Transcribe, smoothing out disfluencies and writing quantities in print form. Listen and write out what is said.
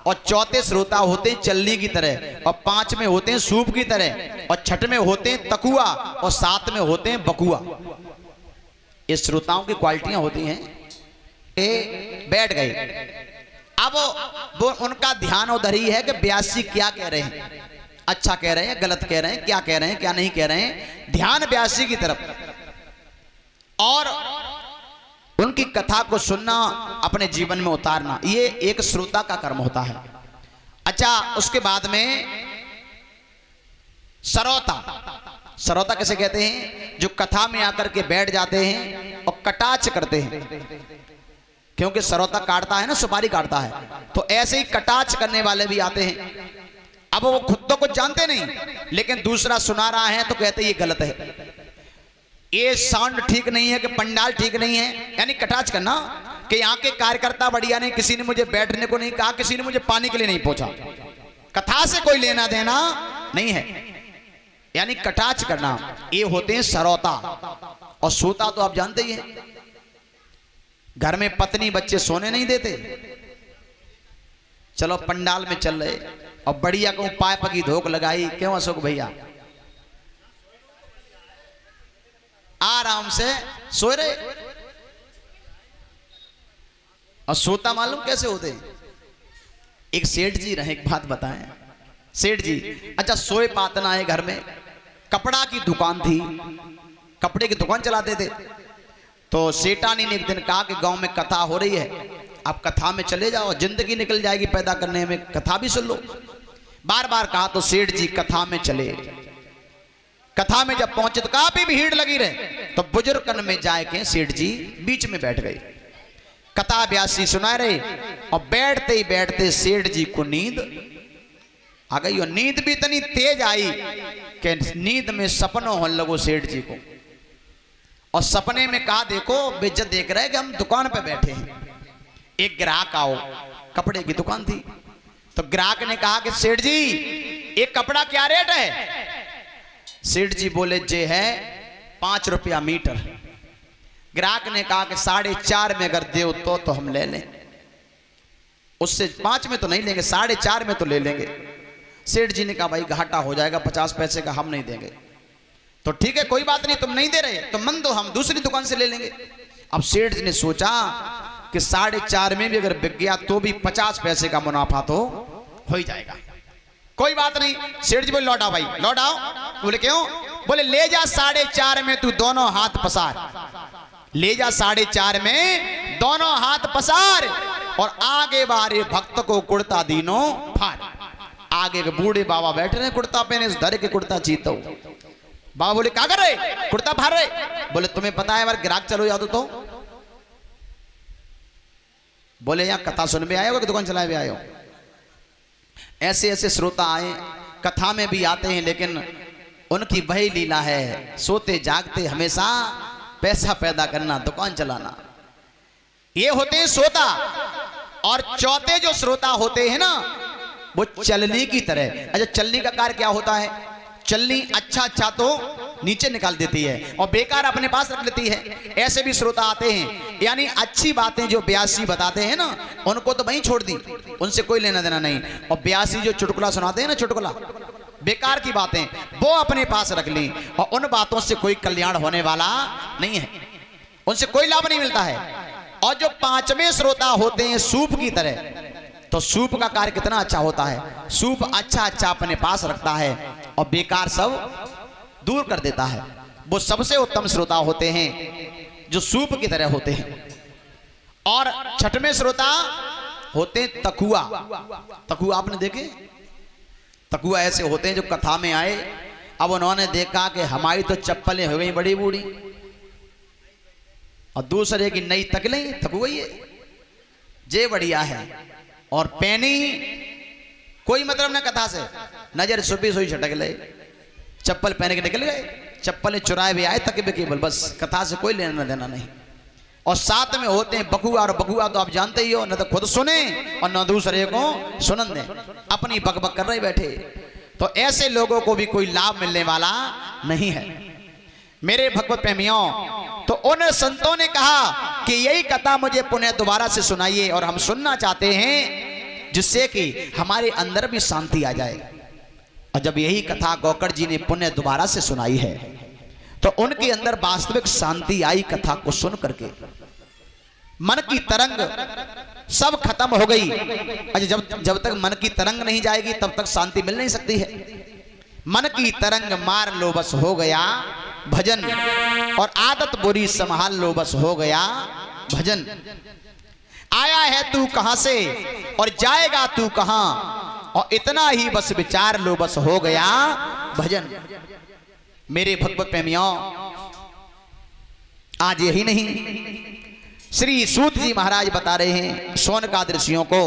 और चौथे श्रोता होते हैं चलनी की तरह, और 5 में होते हैं सूप की तरह, और 6 में होते हैं तकुआ, और 7 में होते हैं बकुआ। ये श्रोताओं की क्वालिटियां होती हैं। बैठ गए, अब वो उनका ध्यान उधर ही है कि व्यास जी क्या कह रहे हैं, अच्छा कह रहे हैं, गलत कह रहे हैं, क्या कह रहे हैं, क्या नहीं कह रहे हैं। ध्यान व्यास जी की तरफ, और उनकी कथा को सुनना, अपने जीवन में उतारना, ये एक श्रोता का कर्म होता है। अच्छा, उसके बाद में श्रोता। श्रोता कैसे कहते हैं? जो कथा में आकर के बैठ जाते हैं और कटाक्ष करते हैं, क्योंकि श्रोता काटता है ना, सुपारी काटता है, तो ऐसे ही कटाक्ष करने वाले भी आते हैं। अब वो खुद तो कुछ जानते नहीं, लेकिन दूसरा सुना रहा है तो कहते ये गलत है, ये साउंड ठीक नहीं है, कि पंडाल ठीक नहीं है, यानी कटाक्ष करना कि यहाँ के कार्यकर्ता बढ़िया नहीं, किसी ने मुझे बैठने को नहीं कहा, किसी ने मुझे पानी के लिए नहीं पूछा। कथा से कोई लेना देना नहीं है, यानी कटाक्ष करना। ये होते हैं श्रोता। और श्रोता तो आप जानते ही हैं, घर में पत्नी बच्चे सोने नहीं देते, चलो पंडाल में चल रहे और बढ़िया को पाए पकी धोख लगाई, क्यों अशोक भैया, आराम से सो रहे। और सोता मालूम कैसे होते? एक सेठ जी रहे, एक बात बताएं। सेठ जी अच्छा सोए पातना है, घर में कपड़ा की दुकान थी, कपड़े की दुकान चलाते थे। तो सेठानी ने एक दिन कहा कि गांव में कथा हो रही है, आप कथा में चले जाओ, जिंदगी निकल जाएगी पैदा करने में, कथा भी सुन लो। बार बार कहा तो सेठ जी कथा में चले। कथा में जब पहुंचे तो काफी भीड़ लगी रहे, तो बुजुर्गन में जाके सेठ जी बीच में बैठ गए। कथा व्यासी सुना रहे, और बैठते ही बैठते सेठ जी को नींद आ गई। और नींद भी इतनी तेज आई कि नींद में सपनों होने लगो सेठ जी को। और सपने में कहा देखो बेइज्जत देख रहे हैं कि हम दुकान पे बैठे हैं। एक ग्राहक आओ, कपड़े की दुकान थी, तो ग्राहक ने कहा कि सेठ जी एक कपड़ा क्या रेट है? सेठ जी बोले जे है 5 रुपया मीटर। ग्राहक ने कहा कि 4.5 में अगर दे तो हम ले लें, उससे 5 में तो नहीं लेंगे, 4.5 में तो ले लेंगे। सेठ जी ने कहा भाई घाटा हो जाएगा, 50 पैसे का हम नहीं देंगे। तो ठीक है कोई बात नहीं, तुम नहीं दे रहे तो मन दो, हम दूसरी दुकान से ले लेंगे। अब सेठ जी ने सोचा कि 4.5 में भी अगर बिक गया तो भी 50 पैसे का मुनाफा तो हो ही जाएगा, कोई बात नहीं। सेठ जी बोले लौटाओ भाई लौटाओ। बोले क्यों? बोले ले जा 4.5 में तू दोनों हाथ पसार, ले जा 4.5 में दोनों हाथ पसार, और आगे बारे भक्त को कुर्ता दीनो फाड़। आगे के बूढ़े बाबा बैठे रहे कुर्ता पहने, धरे के कुर्ता चीतो। बाबा बोले क्या कर रहे? कुर्ता फाड़ रहे। बोले तुम्हें पता है हमारे ग्राहक चलो जादू तो। बोले यहाँ कथा सुन भी आए हो कि दुकान चलाए भी आए हो? ऐसे ऐसे श्रोता आए, कथा में भी आते हैं, लेकिन उनकी वही लीला है, सोते जागते हमेशा पैसा पैदा करना, दुकान चलाना। ये होते हैं श्रोता। और चौथे जो श्रोता होते हैं ना, वो चलनी की तरह। अच्छा चलनी का कार्य क्या होता है? चलनी अच्छा अच्छा तो नीचे निकाल देती है और बेकार अपने पास रख लेती है। ऐसे भी श्रोता आते हैं, यानी अच्छी बातें जो व्यासी बताते हैं ना, उनको तो वहीं छोड़ दी, उनसे कोई लेना देना नहीं। और व्यासी जो चुटकुला सुनाते हैं ना, चुटकुला बेकार की बातें, वो अपने पास रख ली, और उन बातों से कोई कल्याण होने वाला नहीं है, उनसे कोई लाभ नहीं मिलता है। और जो 5वें श्रोता होते हैं सूप की तरह, तो सूप का कार्य कितना अच्छा होता है। सूप अच्छा अच्छा अपने पास रखता है और बेकार सब दूर कर देता है। वो सबसे उत्तम श्रोता होते हैं जो सूप की तरह होते हैं। और 6वें श्रोता होते हैं तकुआ। तकुआ आपने देखे? तकुआ ऐसे होते हैं जो कथा में आए, अब उन्होंने देखा कि हमारी तो चप्पलें हो गई बड़ी बूढ़ी और दूसरे की नई तकलें, तकुआ ये जे बढ़िया है, और पैनी कोई मतलब ना कथा से, नजर सुबह सोई छटक ले, चप्पल पहने के निकल गए, चप्पलें चुराए भी आए तक भी केवल, बस कथा से कोई लेना देना नहीं। और साथ में होते हैं बकुआ, और बकुआ तो आप जानते ही हो, न तो खुद सुने और न दूसरे को सुनन दे, अपनी बकबक कर रहे बैठे। तो ऐसे लोगों को भी कोई लाभ मिलने वाला नहीं है। मेरे भगवत प्रेमियों, तो उन संतों ने कहा कि यही कथा मुझे पुनः दोबारा से सुनाइए, और हम सुनना चाहते हैं जिससे कि हमारे अंदर भी शांति आ जाए। और जब यही कथा गोकर्ण जी ने पुण्य दोबारा से सुनाई है तो उनके अंदर वास्तविक शांति आई। कथा को सुन करके मन की तरंग सब खत्म हो गई। अच्छा, जब तक मन की तरंग नहीं जाएगी तब तक शांति मिल नहीं सकती है। मन की तरंग मार लो बस हो गया भजन, और आदत बुरी संभाल लो बस हो गया भजन। आया है तू कहां से और जाएगा तू कहां, और इतना ही बस विचार लो बस हो गया भजन। मेरे भगवत प्रेमियों, आज यही नहीं, श्री सूत जी महाराज बता रहे हैं सोनकाद ऋषियों को